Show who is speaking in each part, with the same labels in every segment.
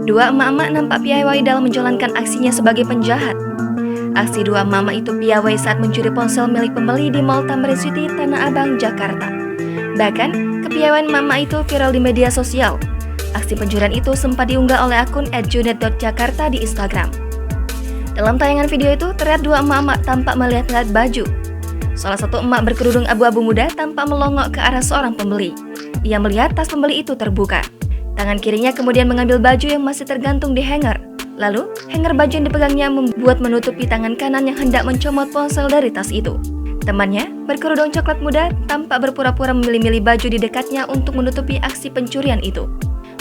Speaker 1: Dua emak-emak nampak piawai dalam menjalankan aksinya sebagai penjahat. Aksi dua emak-emak itu piawai saat mencuri ponsel milik pembeli di Mall Tamrin City, Tanah Abang, Jakarta. Bahkan, kepiawaian emak-emak itu viral di media sosial. Aksi pencurian itu sempat diunggah oleh akun @junet.jakarta di Instagram. Dalam tayangan video itu, terlihat dua emak-emak tampak melihat-lihat baju. Salah satu emak berkerudung abu-abu muda tampak melongok ke arah seorang pembeli. Ia melihat tas pembeli itu terbuka. Tangan kirinya kemudian mengambil baju yang masih tergantung di hanger. Lalu, hanger baju yang dipegangnya membuat menutupi tangan kanan yang hendak mencomot ponsel dari tas itu. Temannya, berkerudung coklat muda, tampak berpura-pura memilih-milih baju di dekatnya untuk menutupi aksi pencurian itu.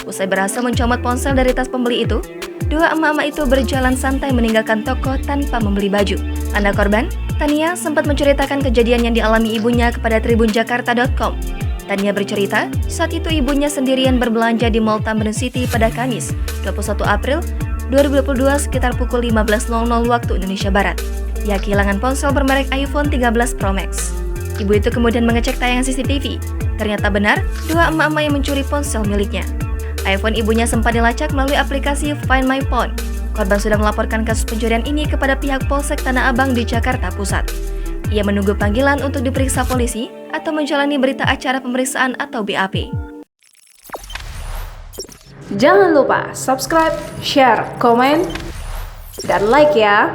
Speaker 1: Usai berhasil mencomot ponsel dari tas pembeli itu, dua emak-emak itu berjalan santai meninggalkan toko tanpa membeli baju. Anak korban, Tania, sempat menceritakan kejadian yang dialami ibunya kepada tribunjakarta.com. Tania bercerita, saat itu ibunya sendirian berbelanja di Mall Tamrin City pada Kamis, 21 April 2022 sekitar pukul 15.00 waktu Indonesia Barat. Ia kehilangan ponsel bermerek iPhone 13 Pro Max. Ibu itu kemudian mengecek tayangan CCTV. Ternyata benar, dua emak-emak yang mencuri ponsel miliknya. iPhone ibunya sempat dilacak melalui aplikasi Find My Phone. Korban sudah melaporkan kasus pencurian ini kepada pihak Polsek Tanah Abang di Jakarta Pusat. Ia menunggu panggilan untuk diperiksa polisi atau menjalani berita acara pemeriksaan atau BAP.
Speaker 2: Jangan lupa subscribe, share, komen, dan like ya!